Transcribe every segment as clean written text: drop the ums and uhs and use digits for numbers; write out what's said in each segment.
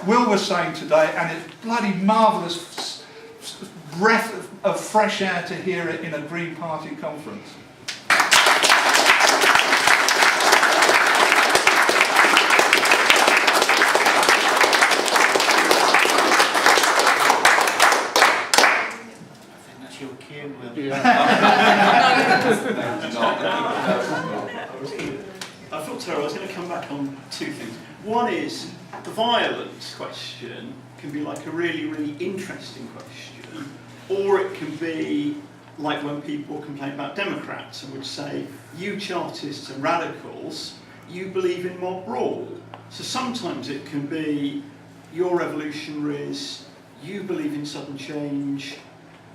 Will was saying today, and it's bloody marvellous breath of fresh air to hear it in a Green Party conference. Your cue, Will. Yeah. I thought, Terry, I was going to come back on two things. One is the violence question can be like a really, really interesting question, or it can be like when people complain about Democrats and would say, you Chartists and radicals, you believe in mob rule. So sometimes it can be, your revolutionaries, you believe in sudden change,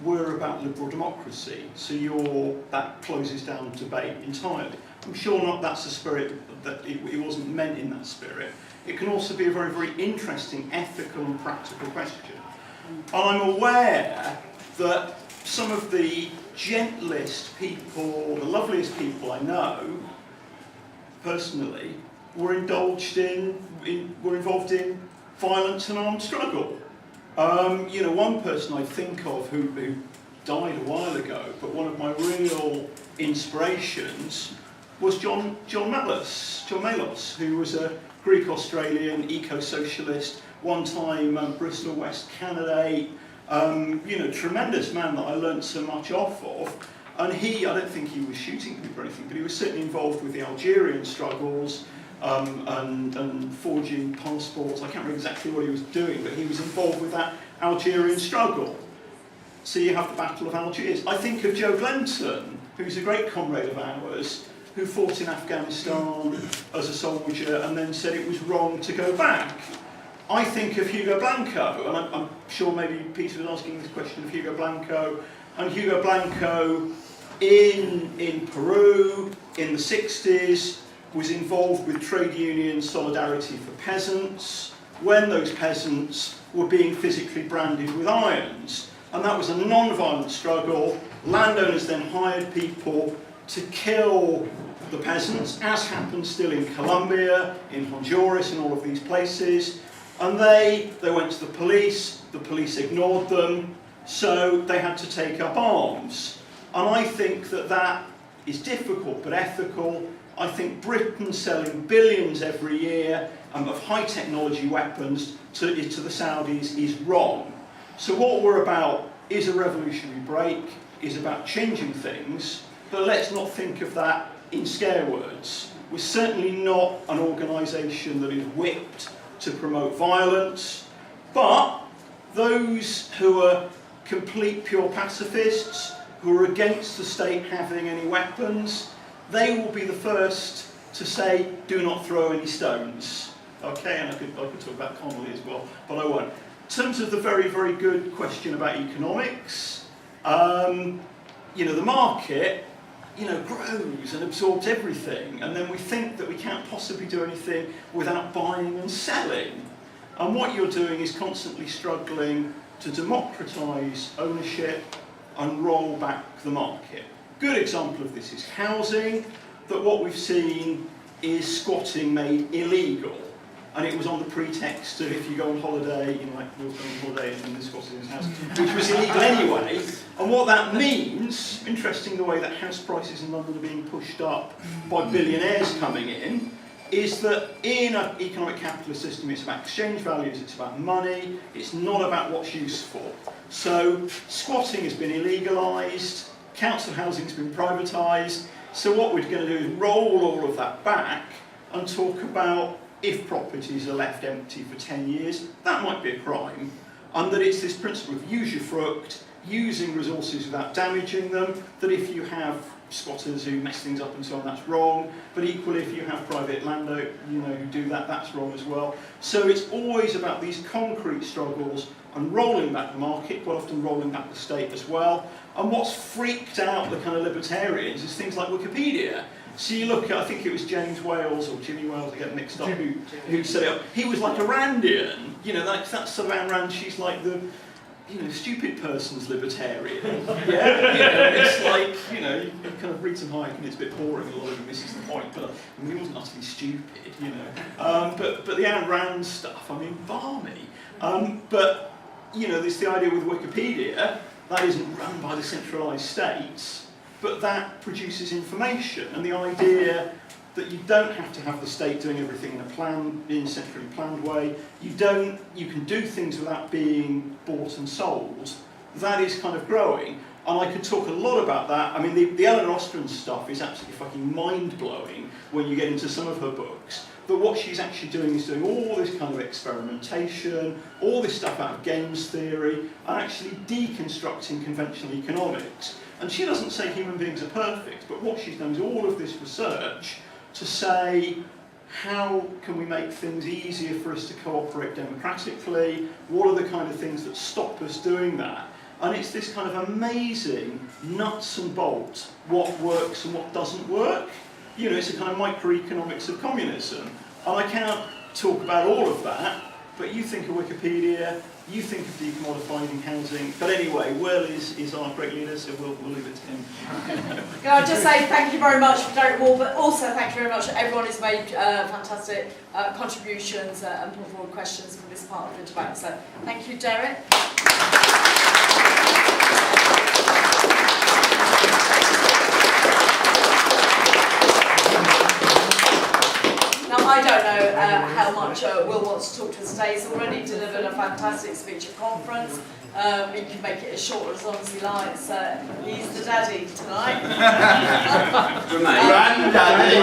we're about liberal democracy, so that closes down debate entirely. I'm sure not that's the spirit, that it wasn't meant in that spirit. It can also be a very, very interesting ethical and practical question. And I'm aware that some of the gentlest people, the loveliest people I know, personally, were involved in violence and armed struggle. One person I think of who died a while ago, but one of my real inspirations was John Melos, who was a Greek-Australian eco-socialist, one-time Bristol West candidate, tremendous man that I learnt so much off of. And I don't think he was shooting people or anything, but he was certainly involved with the Algerian struggles, and forging passports. I can't remember exactly what he was doing, but he was involved with that Algerian struggle. So you have the Battle of Algiers. I think of Joe Glenton, who's a great comrade of ours, who fought in Afghanistan as a soldier and then said it was wrong to go back. I think of Hugo Blanco, and I'm sure maybe Peter was asking this question of Hugo Blanco, and Hugo Blanco in Peru in the 60s was involved with trade union solidarity for peasants when those peasants were being physically branded with irons. And that was a non-violent struggle. Landowners then hired people to kill the peasants, as happens still in Colombia, in Honduras, and all of these places. And they went to the police ignored them, so they had to take up arms. And I think that is difficult but ethical. I think Britain selling billions every year of high technology weapons to the Saudis is wrong. So what we're about is a revolutionary break, is about changing things, but let's not think of that in scare words. We're certainly not an organisation that is whipped to promote violence, but those who are complete pure pacifists, who are against the state having any weapons, they will be the first to say, do not throw any stones. Okay, and I could talk about Connolly as well, but I won't. In terms of the very, very good question about economics, the market, grows and absorbs everything, and then we think that we can't possibly do anything without buying and selling. And what you're doing is constantly struggling to democratise ownership and roll back the market. Good example of this is housing, that what we've seen is squatting made illegal. And it was on the pretext of if you go on holiday, like Will's going on holiday and then squatted in his house, which was illegal anyway. And what that means, interesting the way that house prices in London are being pushed up by billionaires coming in, is that in an economic capitalist system it's about exchange values, it's about money, it's not about what's useful. So squatting has been illegalised, council housing has been privatised, so what we're going to do is roll all of that back and talk about if properties are left empty for 10 years, that might be a crime, and that it's this principle of usufruct, using resources without damaging them, that if you have squatters who mess things up and so on, that's wrong, but equally if you have private landlords, who do that, that's wrong as well. So it's always about these concrete struggles and rolling back the market, quite often rolling back the state as well. And what's freaked out the kind of libertarians is things like Wikipedia. So you look at, I think it was James Wales or Jimmy Wales, I get mixed up, who set it up. He was like a Randian, that's sort of Ayn Rand, she's like the, stupid person's libertarian. Yeah, it's like, you kind of read some Hayek and it's a bit boring, a lot of it misses the point, but he wasn't utterly stupid, But the Ayn Rand stuff, balmy. But, you know, there's the idea with Wikipedia, that isn't run by the centralised states, but that produces information, and the idea that you don't have to have the state doing everything in a centrally planned way, you can do things without being bought and sold, that is kind of growing. And I could talk a lot about that. I mean, the Eleanor Ostrom stuff is absolutely fucking mind-blowing when you get into some of her books. But what she's actually doing is doing all this kind of experimentation, all this stuff out of games theory, and actually deconstructing conventional economics. And she doesn't say human beings are perfect, but what she's done is all of this research to say, how can we make things easier for us to cooperate democratically? What are the kind of things that stop us doing that? And it's this kind of amazing nuts and bolts, what works and what doesn't work. You know, it's a kind of microeconomics of communism. And I can't talk about all of that, but you think of Wikipedia, you think of decommodifying housing. But anyway, Will is our great leader, so we'll leave it to him. Yeah, I'll just say thank you very much for Derek Wall, but also thank you very much to everyone who's made fantastic contributions and put forward questions for this part of the debate. So thank you, Derek. Now, I don't know how much Will wants to talk to us today. He's already delivered a fantastic speech at conference. He can make it as short or as long as he likes. He's the daddy tonight. Granddaddy!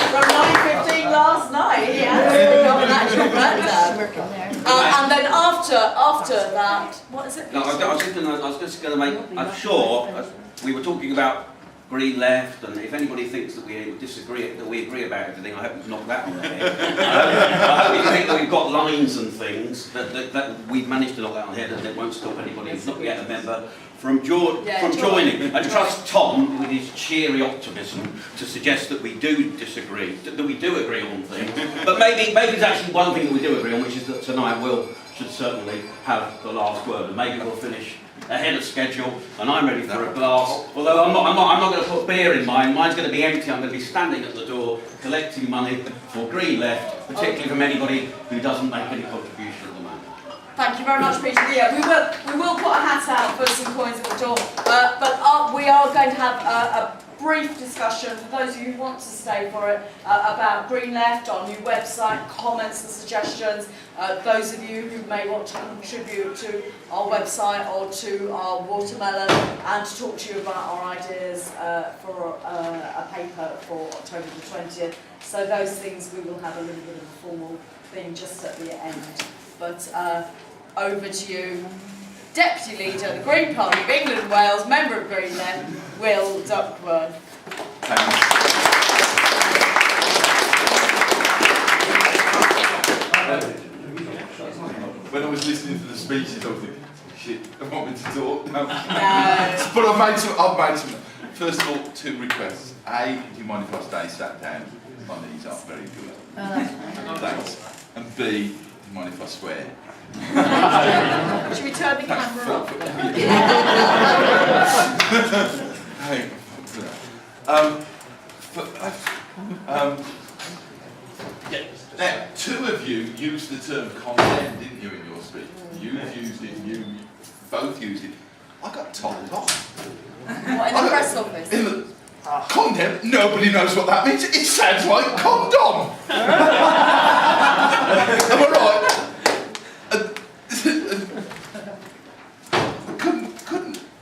From 9:15 last night, he has become an actual granddad. And then after that, what is it? No, I was just going to make. I'm sure we were talking about Green Left, and if anybody thinks that we disagree, that we agree about everything, I hope we've knocked that on the head. I hope you think that we've got lines and things that we've managed to knock that on the head, and it won't stop anybody who's not yet a member from joining. I trust Tom with his cheery optimism to suggest that we do disagree, that we do agree on things. But maybe there's actually one thing that we do agree on, which is that tonight Will should certainly have the last word, and maybe we'll finish ahead of schedule, and I'm ready for a glass. Although I'm not going to put beer in mine. Mine's going to be empty. I'm going to be standing at the door collecting money for Green Left, particularly from anybody who doesn't make any contribution at the moment. Thank you very much, Peter. Yeah, we will put a hat out for some coins at the door, but we are going to have a brief discussion for those of you who want to stay for it about Green Left, our new website, comments and suggestions. Those of you who may want to contribute to our website or to our watermelon, and to talk to you about our ideas for a paper for October the 20th. So those things we will have a little bit of a formal thing just at the end. But over to you, Deputy Leader of the Green Party of England and Wales, member of Green Left, Will Duckworth. When I was listening to the speeches, I was thinking, shit, they want me to talk? No. No. But I've made some. First of all, 2 requests. A, do you mind if I stay sat down? My knees aren't very good. Thanks. And B, do you mind if I swear? Should we turn the camera off? Now, 2 of you used the term condemn, didn't you, in your speech? You've used it, you both used it. I got told off. What, in the press office? Condemn? Nobody knows what that means. It sounds like condom. Am I right?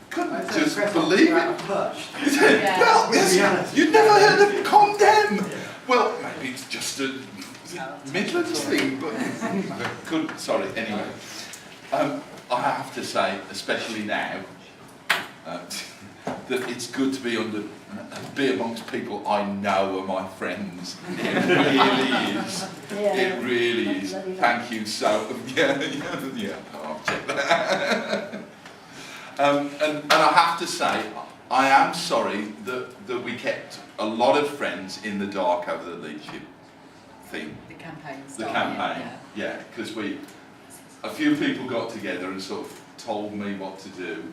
Couldn't just believe it. Yeah. Well, yes, you'd never heard of condemn. Well, maybe it's just a Midlands thing, but couldn't. Sorry. Anyway, I have to say, especially now, that it's good to be amongst people I know are my friends. It really is. Yeah. It really is. Thank you so. Yeah. I'll check that. And I have to say, I am sorry that we kept a lot of friends in the dark over the leadership thing. The campaign. The campaign. Yeah, because a few people got together and sort of told me what to do.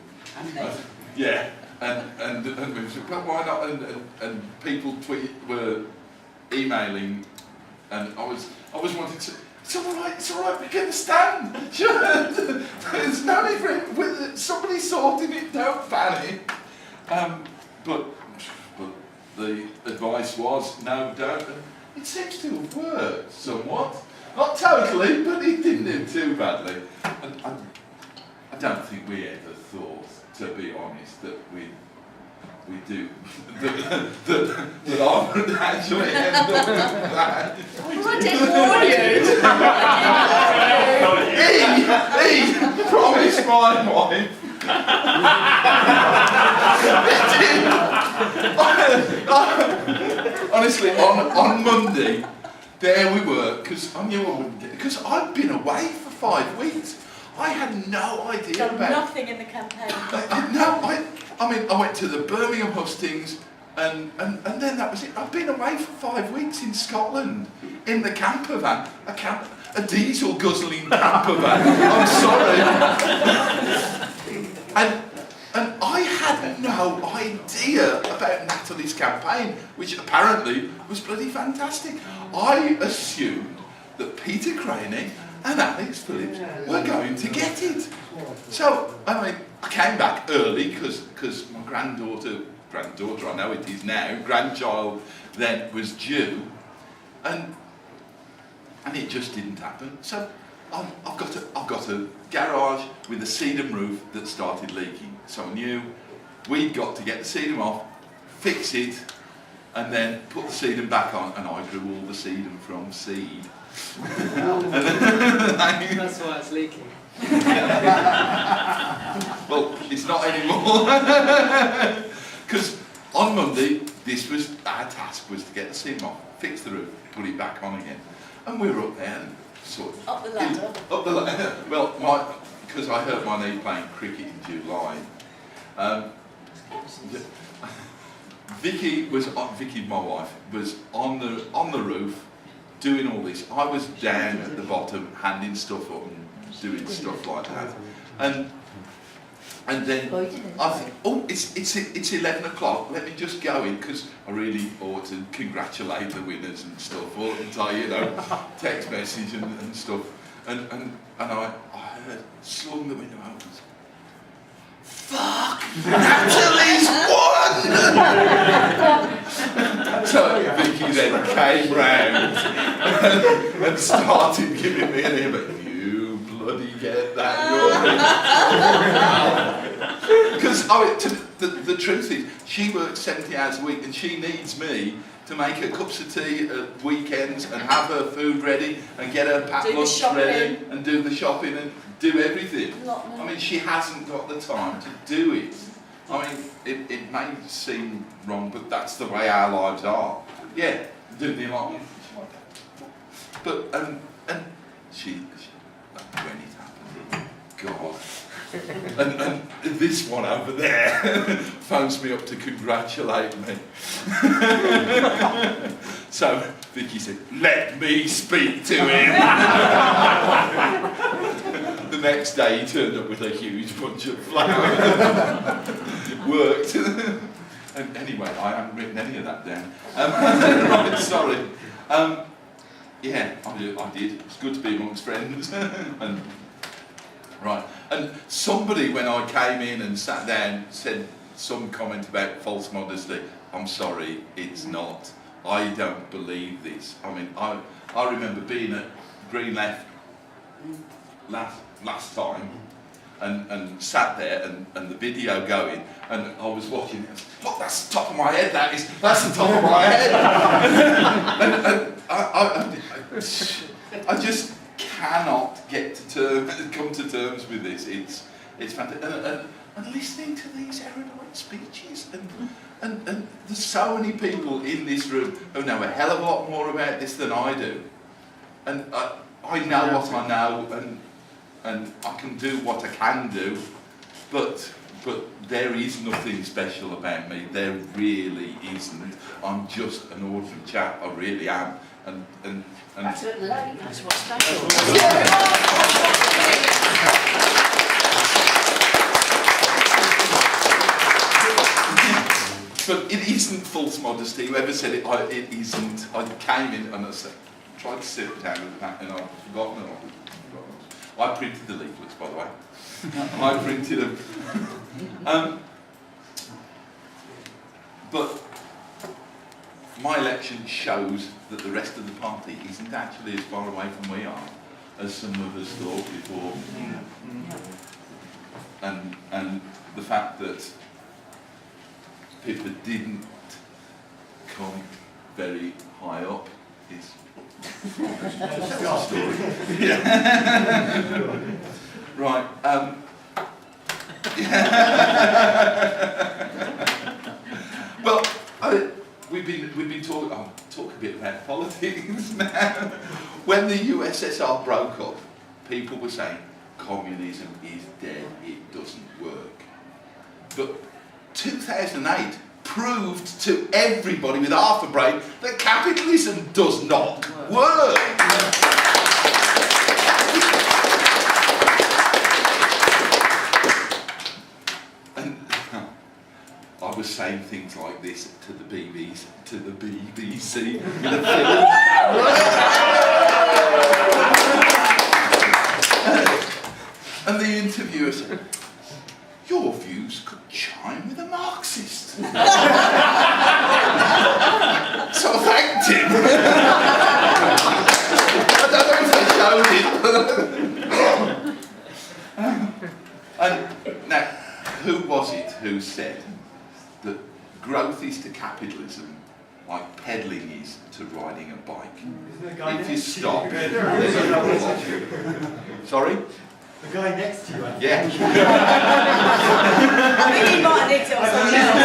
Yeah. And we said, well, why not? And people were emailing and I was wanting to. It's all right. We can stand. There's no need for it. With somebody sorting it. Don't panic. But the advice was no, don't. And it seems to have worked somewhat. Not totally, but it didn't do too badly. And I don't think we ever thought, to be honest, that we do that I would actually end up with that. Well, I did warn you. He promised my wife. Honestly, on Monday, there we were, because I knew I wouldn't get it, because I'd been away for 5 weeks. I had no idea Done about nothing in the campaign. I mean, I went to the Birmingham hustings, and then that was it. I've been away for 5 weeks in Scotland, in the camper van, a diesel guzzling camper van. I'm sorry. And I had no idea about Natalie's campaign, which apparently was bloody fantastic. I assumed that Peter Craney and Alex Phillips were going to get it. So, I mean, I came back early because my granddaughter, I know it is now, grandchild then was due, and it just didn't happen. So I've got a garage with a sedum roof that started leaking. So I knew we'd got to get the sedum off, fix it, and then put the sedum back on, and I grew all the sedum from seed. That's why it's leaking. Well, it's not anymore. Because on Monday, our task was to get the sedum off, fix the roof, put it back on again. And we were up there and sort of... Up the ladder. Up the ladder. Well, because I hurt my knee playing cricket in July. Vicky, my wife, was on the roof doing all this. I was down at the bottom, handing stuff up and doing stuff like that. And then I think, oh, it's 11 o'clock. Let me just go in, because I really ought to congratulate the winners and stuff, or tell you know, text message and stuff. And I heard slung the window open. Fuck! Natalie's won! So Vicky then came round and started giving me an ear, but you bloody get that, because the truth is, she works 70 hours a week and she needs me to make her cups of tea at weekends and have her food ready and get her packed lunch ready and do the shopping and do everything. I mean, she hasn't got the time to do it. I mean, it may seem wrong, but that's the way our lives are. Yeah, do the lot. But and she when it happened, God. And this one over there phones me up to congratulate me. So Vicky said, "Let me speak to him." The next day he turned up with a huge bunch of flowers. Worked. And anyway, I haven't written any of that down. Right, sorry. Yeah, I did. It's good to be amongst friends. And somebody, when I came in and sat down, said some comment about false modesty. I'm sorry, it's not. I don't believe this. I mean, I remember being at Green Left last time and sat there and the video going, and I was watching it. Look, that's the top of my head. That's the top of my head. and I just cannot come to terms with this. It's fantastic. And listening to these erudite speeches and there's so many people in this room who know a hell of a lot more about this than I do. And I know what I know and I can do what I can do, but there is nothing special about me. There really isn't. I'm just an ordinary chap. I really am. And That's what's special. But it isn't false modesty. Whoever said it, it isn't. I came in and I said, tried to sit down at the back and I've forgotten them. I printed the leaflets, by the way. I printed them. But my election shows that the rest of the party isn't actually as far away from we are as some of us thought before. And the fact that people didn't come very high up is a story. Yeah. Right. Well, we've been talking. I'll talk a bit about politics now. When the USSR broke up, people were saying communism is dead. It doesn't work. But 2008 proved to everybody with half a brain that capitalism does not work. And I was saying things like this to the BBC in a film. And the interviewer said, "Your views could chime with a Marxist." So I thanked him. I don't know if I showed it. And now, who was it who said that growth is to capitalism like peddling is to riding a bike? If you stop. Sorry? The guy next to you, I think. Yeah. I think he might have nicked it off someone else.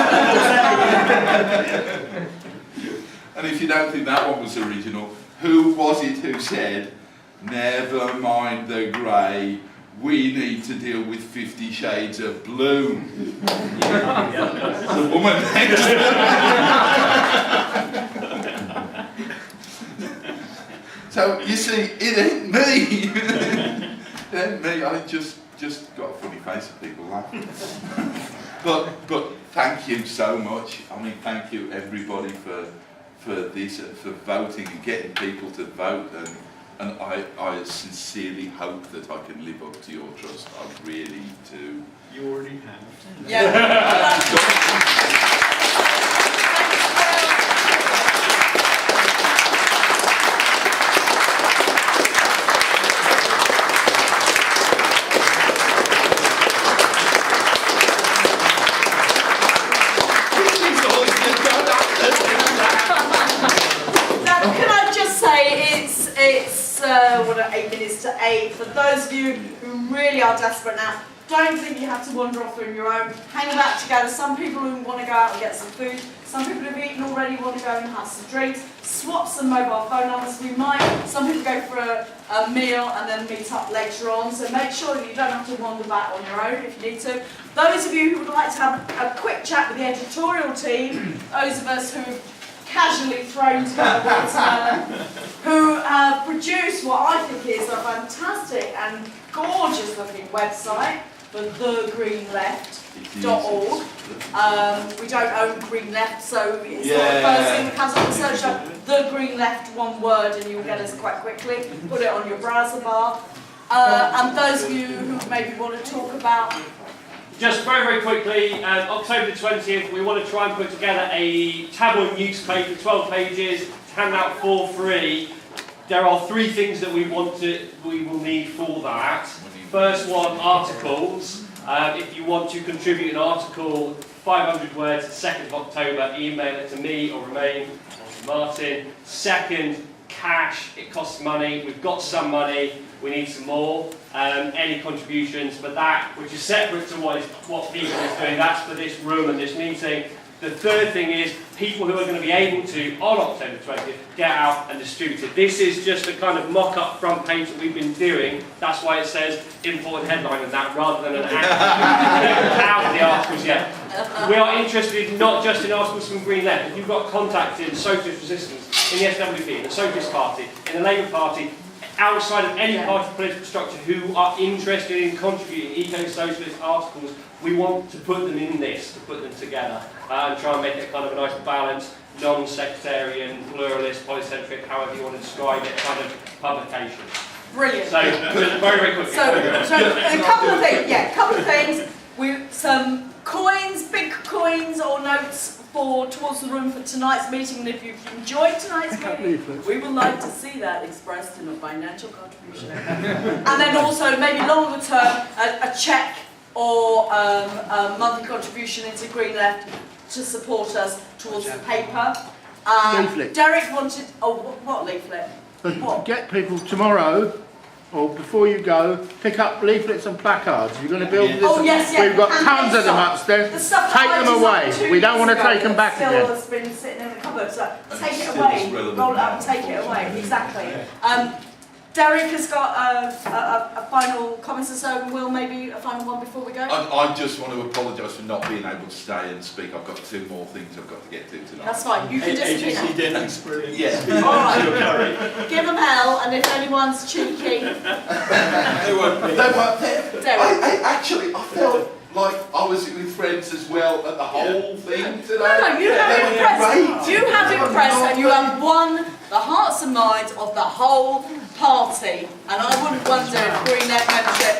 And if you don't think that one was original, who was it who said, "Never mind the grey, we need to deal with 50 Shades of Blue"? The woman next to So you see, it ain't me. It ain't me. I just got a funny face at people laugh. But thank you so much. I mean, thank you everybody for this and for voting and getting people to vote. And I sincerely hope that I can live up to your trust. I really do. You already have. Yeah. What are 8 minutes to 8? For those of you who really are desperate now, don't think you have to wander off on your own. Hang about together. Some people who want to go out and get some food, some people who've eaten already want to go and have some drinks, swap some mobile phone numbers. Some people go for a meal and then meet up later on, so make sure that you don't have to wander back on your own if you need to. Those of you who would like to have a quick chat with the editorial team, those of us who've casually thrown together watermelon, who have produced what I think is a fantastic and gorgeous looking website for thegreenleft.org. We don't own Green Left, so it's not the first thing that comes up. Search up The Green Left, one word, and you'll get us quite quickly. Put it on your browser bar. And those of you who maybe want to talk about... Just very, very quickly, October the 20th, we want to try and put together a tabloid newspaper, 12 pages, to hand out for free. There are 3 things that we will need for that. First one, articles. If you want to contribute an article, 500 words, 2nd of October, email it to me or Romain or to Martin. Second, cash. It costs money. We've got some money. We need some more. Any contributions for that, which is separate to what people are doing. That's for this room and this meeting. The third thing is people who are going to be able to, on October 20th, get out and distribute it. This is just a kind of mock-up front page that we've been doing. That's why it says important headline and that, rather than an actual out of the articles yet. We are interested not just in articles from Green Left. If you've got contacts in socialist resistance, in the SWP, in the Socialist Party, in the Labour Party, outside of any party political structure who are interested in contributing eco-socialist articles, we want to put them in this, to put them together and try and make it kind of a nice balance. non-sectarian, pluralist, polycentric, however you want to describe it, kind of publication. Brilliant. So, very, very quickly. So a couple of things, couple of things. Some coins, big coins or notes towards the room for tonight's meeting, and if you've enjoyed tonight's meeting, we would like to see that expressed in a financial contribution. And then also, maybe longer term, a cheque or a monthly contribution into Green Left to support us towards the paper. Leaflet. Derek wanted, what leaflet? What? Get people tomorrow, or before you go, pick up leaflets and placards. You're going to build this. Oh yes, We've got and tons of them stuff. upstairs. The stuff Take that I them away. designed 2 We don't want to years ago take them back still again. has been sitting in the cupboard, so And take it's it still away, as relevant roll it up now. and take it away, exactly. Derek has got a final comments and so, and Will, maybe a final one before we go? I just want to apologise for not being able to stay and speak. I've got 2 more things I've got to get to tonight. That's fine, you can disappear Agency now. Denny's brilliant. Yeah. Alright, give them hell, and if anyone's cheeky, They weren't there. Derek. Actually, I felt like I was with friends as well at the whole thing today. No, you have They were impressed. great. You have impressed, and you have won the hearts and minds of the whole party. And I wouldn't wonder if Green Left membership